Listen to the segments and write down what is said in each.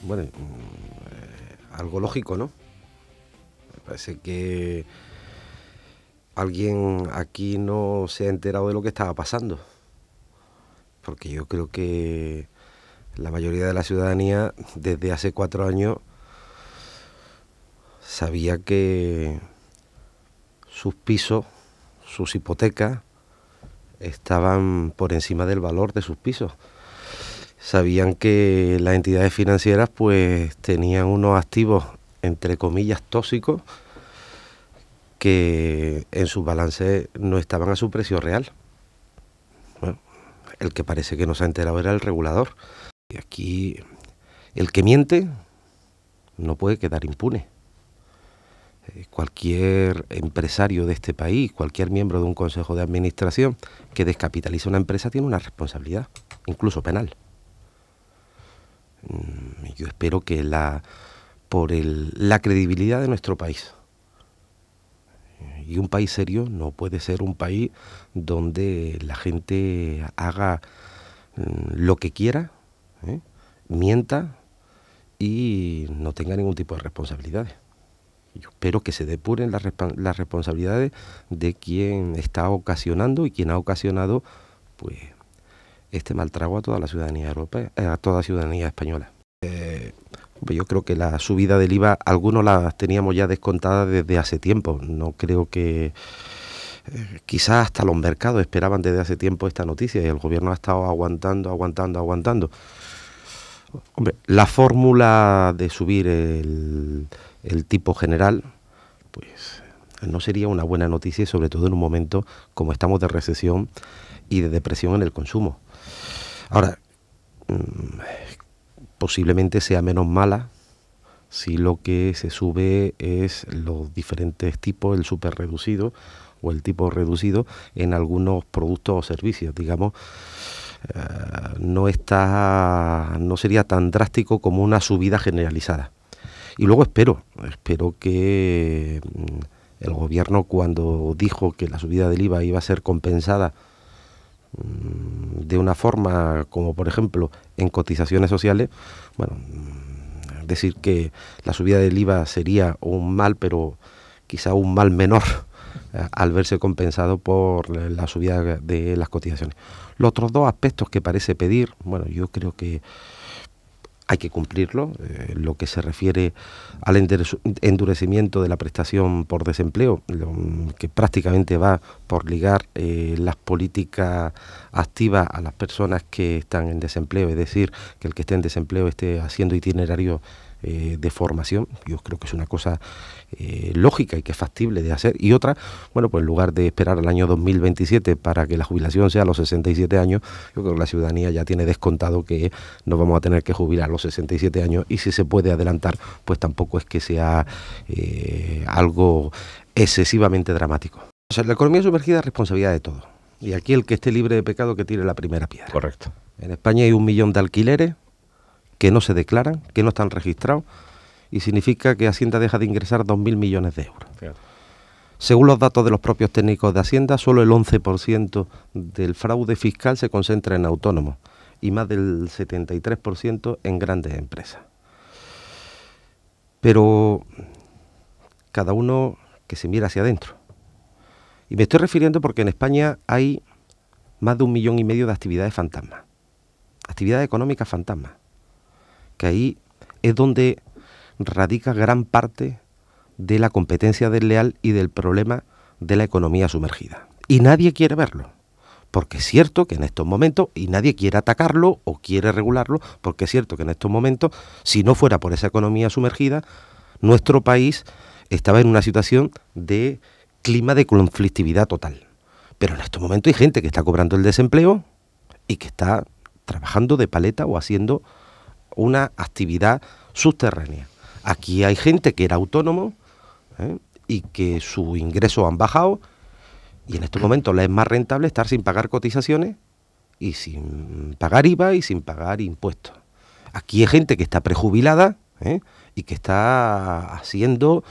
Bueno, algo lógico, ¿no? Me parece que alguien aquí no se ha enterado de lo que estaba pasando, porque yo creo que la mayoría de la ciudadanía desde hace 4 años sabía que sus pisos, sus hipotecas, estaban por encima del valor de sus pisos. Sabían que las entidades financieras pues tenían unos activos, entre comillas, tóxicos, que en sus balances no estaban a su precio real. Bueno, el que parece que no se ha enterado era el regulador. Y aquí el que miente no puede quedar impune. Cualquier empresario de este país, cualquier miembro de un consejo de administración que descapitalice una empresa tiene una responsabilidad, incluso penal. Yo espero que por la credibilidad de nuestro país, y un país serio no puede ser un país donde la gente haga lo que quiera, mienta y no tenga ningún tipo de responsabilidades. Yo espero que se depuren las responsabilidades de quien está ocasionando y quien ha ocasionado pues este mal trago a toda la ciudadanía europea, a toda la ciudadanía española. Yo creo que la subida del IVA, algunos las teníamos ya descontadas desde hace tiempo. No creo que... quizás hasta los mercados esperaban desde hace tiempo esta noticia y el gobierno ha estado aguantando. Hombre, la fórmula de subir el tipo general, pues no sería una buena noticia, sobre todo en un momento como estamos de recesión y de depresión en el consumo. Ahora, posiblemente sea menos mala si lo que se sube es los diferentes tipos, el súper reducido o el tipo reducido en algunos productos o servicios, digamos. No sería tan drástico como una subida generalizada. Y luego espero que el gobierno, cuando dijo que la subida del IVA iba a ser compensada de una forma como por ejemplo en cotizaciones sociales, bueno, decir que la subida del IVA sería un mal, pero quizá un mal menor al verse compensado por la subida de las cotizaciones. Los otros dos aspectos que parece pedir, bueno, yo creo que hay que cumplirlo, lo que se refiere al endurecimiento de la prestación por desempleo, que prácticamente va por ligar las políticas activas a las personas que están en desempleo, es decir, que el que esté en desempleo esté haciendo itinerario de formación. Yo creo que es una cosa lógica y que es factible de hacer. Y otra, bueno, pues en lugar de esperar al año 2027 para que la jubilación sea a los 67 años, yo creo que la ciudadanía ya tiene descontado que nos vamos a tener que jubilar a los 67 años y si se puede adelantar, pues tampoco es que sea algo excesivamente dramático. O sea, la economía sumergida es responsabilidad de todos. Y aquí el que esté libre de pecado que tire la primera piedra. Correcto. En España hay 1 millón de alquileres que no se declaran, que no están registrados, y significa que Hacienda deja de ingresar 2.000 millones de euros. Fíjate. Según los datos de los propios técnicos de Hacienda, solo el 11% del fraude fiscal se concentra en autónomos y más del 73% en grandes empresas. Pero cada uno que se mira hacia adentro. Y me estoy refiriendo porque en España hay más de 1,5 millones de actividades fantasmas, actividades económicas fantasmas, que ahí es donde radica gran parte de la competencia desleal y del problema de la economía sumergida. Y nadie quiere verlo, porque es cierto que en estos momentos, y nadie quiere atacarlo o quiere regularlo, porque es cierto que en estos momentos, si no fuera por esa economía sumergida, nuestro país estaba en una situación de clima de conflictividad total. Pero en estos momentos hay gente que está cobrando el desempleo y que está trabajando de paleta o haciendo una actividad subterránea. Aquí hay gente que era autónomo y que sus ingresos han bajado y en estos momentos les es más rentable estar sin pagar cotizaciones y sin pagar IVA y sin pagar impuestos. Aquí hay gente que está prejubilada y que está haciendo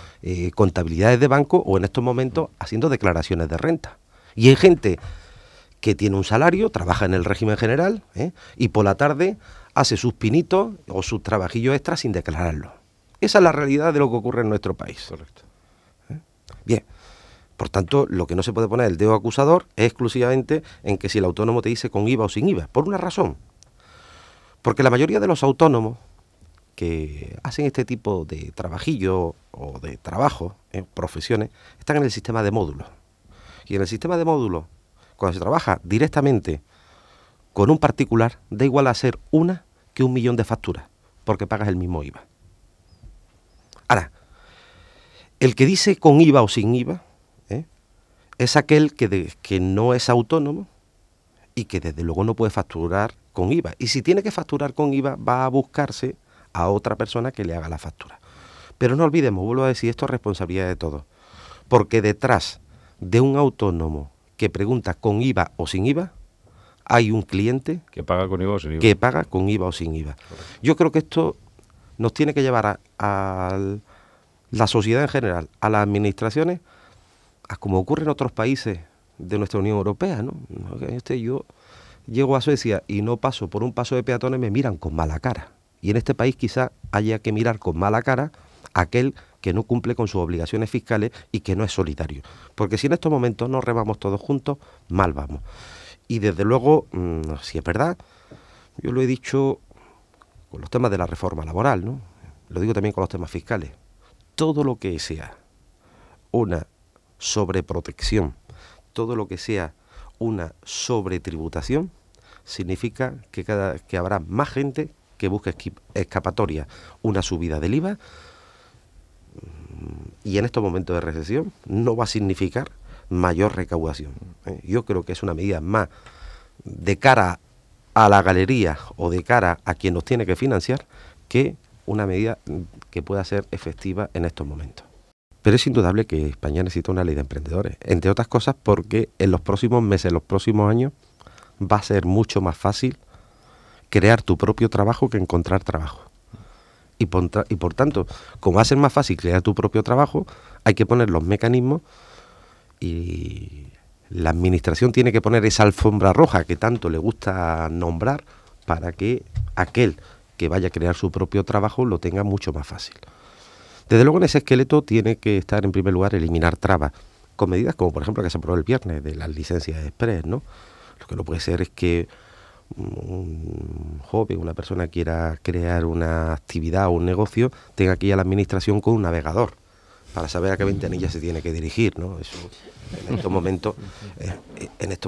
contabilidades de banco o en estos momentos haciendo declaraciones de renta. Y hay gente que tiene un salario, trabaja en el régimen general, y por la tarde hace sus pinitos o sus trabajillos extras sin declararlo. Esa es la realidad de lo que ocurre en nuestro país. Correcto. Bien, por tanto, lo que no se puede poner el dedo acusador es exclusivamente en que si el autónomo te dice con IVA o sin IVA, por una razón. Porque la mayoría de los autónomos que hacen este tipo de trabajillo o de trabajo, profesiones, están en el sistema de módulos. Y en el sistema de módulos, cuando se trabaja directamente con un particular, da igual hacer una que 1 millón de facturas, porque pagas el mismo IVA. Ahora, el que dice con IVA o sin IVA, es aquel que no es autónomo y que desde luego no puede facturar con IVA. Y si tiene que facturar con IVA, va a buscarse a otra persona que le haga la factura. Pero no olvidemos, vuelvo a decir, esto es responsabilidad de todos. Porque detrás de un autónomo que pregunta con IVA o sin IVA, hay un cliente que paga con IVA o sin IVA. Que paga con IVA o sin IVA. Correcto. Yo creo que esto nos tiene que llevar a la sociedad en general, a las administraciones, a como ocurre en otros países de nuestra Unión Europea, ¿no? Yo llego a Suecia y no paso por un paso de peatones, me miran con mala cara. Y en este país quizá haya que mirar con mala cara a aquel que no cumple con sus obligaciones fiscales y que no es solidario. Porque si en estos momentos no remamos todos juntos, mal vamos. Y desde luego, si es verdad, yo lo he dicho con los temas de la reforma laboral, ¿no? Lo digo también con los temas fiscales. Todo lo que sea una sobreprotección, todo lo que sea una sobretributación, significa que habrá más gente que busque escapatoria, una subida del IVA, y en estos momentos de recesión no va a significar mayor recaudación. Yo creo que es una medida más de cara a la galería o de cara a quien nos tiene que financiar que una medida que pueda ser efectiva en estos momentos. Pero es indudable que España necesita una ley de emprendedores, entre otras cosas porque en los próximos meses, en los próximos años, va a ser mucho más fácil crear tu propio trabajo que encontrar trabajo. Y por tanto, como va a ser más fácil crear tu propio trabajo, hay que poner los mecanismos y la administración tiene que poner esa alfombra roja que tanto le gusta nombrar para que aquel que vaya a crear su propio trabajo lo tenga mucho más fácil. Desde luego en ese esqueleto tiene que estar en primer lugar eliminar trabas, con medidas como por ejemplo que se aprobó el viernes de las licencias express, ¿no? Lo que no puede ser es que un joven, una persona quiera crear una actividad o un negocio, tenga que ir a la administración con un navegador para saber a qué ventanilla se tiene que dirigir, ¿no? Eso en estos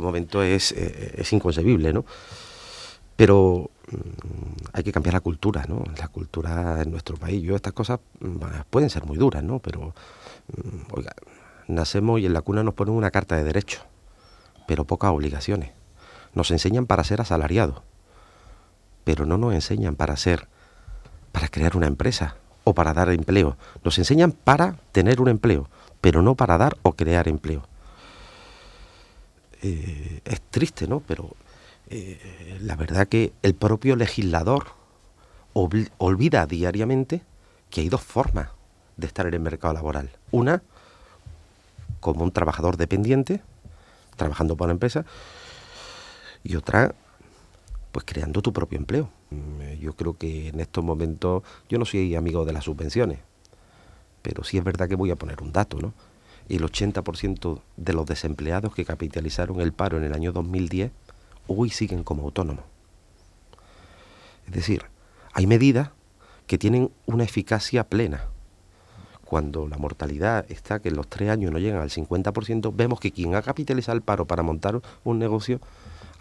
momentos es inconcebible, ¿no? Pero hay que cambiar la cultura, ¿no? La cultura en nuestro país. Estas cosas pueden ser muy duras, ¿no? Pero, oiga, nacemos y en la cuna nos ponen una carta de derechos, pero pocas obligaciones. Nos enseñan para ser asalariados, pero no nos enseñan para crear una empresa o para dar empleo. Nos enseñan para tener un empleo, pero no para dar o crear empleo. Es triste, ¿no? Pero la verdad que el propio legislador olvida diariamente que hay dos formas de estar en el mercado laboral. Una, como un trabajador dependiente, trabajando para una empresa, y otra, pues creando tu propio empleo. Yo creo que en estos momentos, yo no soy amigo de las subvenciones, pero sí es verdad que voy a poner un dato, ¿no? El 80% de los desempleados que capitalizaron el paro en el año 2010, hoy siguen como autónomos. Es decir, hay medidas que tienen una eficacia plena. Cuando la mortalidad está que en los 3 años no llegan al 50%, vemos que quien ha capitalizado el paro para montar un negocio,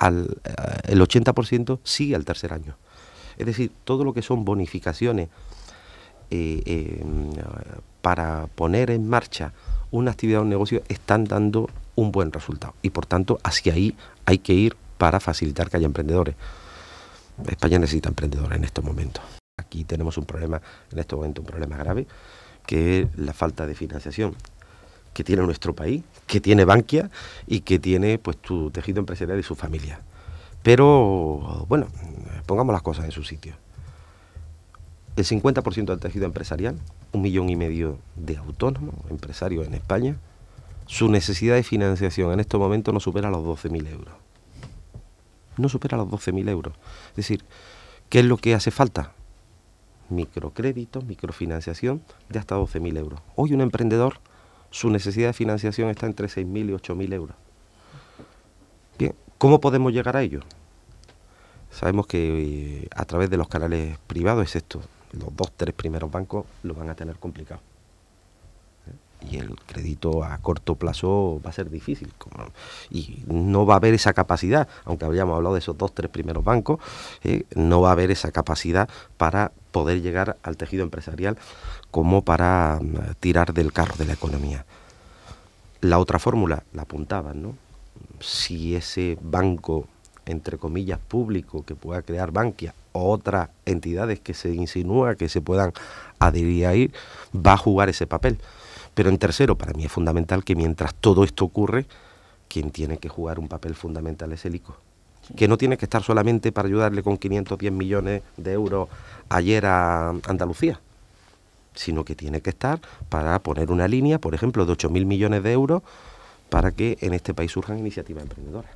el 80% sigue al 3er año. Es decir, todo lo que son bonificaciones para poner en marcha una actividad o un negocio están dando un buen resultado. Y por tanto, hacia ahí hay que ir para facilitar que haya emprendedores. España necesita emprendedores en estos momentos. Aquí tenemos un problema, en este momento un problema grave, que es la falta de financiación que tiene nuestro país, que tiene Bankia y que tiene pues tu tejido empresarial y su familia. Pero, bueno, pongamos las cosas en su sitio. El 50% del tejido empresarial, 1,5 millones de autónomos, empresarios en España, su necesidad de financiación en estos momentos no supera los 12.000 euros. no supera los 12.000 euros. Es decir, ¿qué es lo que hace falta? Microcréditos, microfinanciación de hasta 12.000 euros. Hoy un emprendedor, su necesidad de financiación está entre 6.000 y 8.000 euros. Bien, ¿cómo podemos llegar a ello? Sabemos que a través de los canales privados, excepto los 2 o 3 primeros bancos, lo van a tener complicado. Y el crédito a corto plazo va a ser difícil. Y no va a haber esa capacidad, aunque habríamos hablado de esos 2 o 3 primeros bancos, no va a haber esa capacidad para poder llegar al tejido empresarial como para tirar del carro de la economía. La otra fórmula, la apuntaban, ¿no? Si ese banco, entre comillas, público que pueda crear Bankia o otras entidades que se insinúa que se puedan adherir ahí, va a jugar ese papel. Pero en tercero, para mí es fundamental que mientras todo esto ocurre, quien tiene que jugar un papel fundamental es el ICO. Sí. Que no tiene que estar solamente para ayudarle con 510 millones de euros ayer a Andalucía, sino que tiene que estar para poner una línea, por ejemplo, de 8.000 millones de euros para que en este país surjan iniciativas emprendedoras.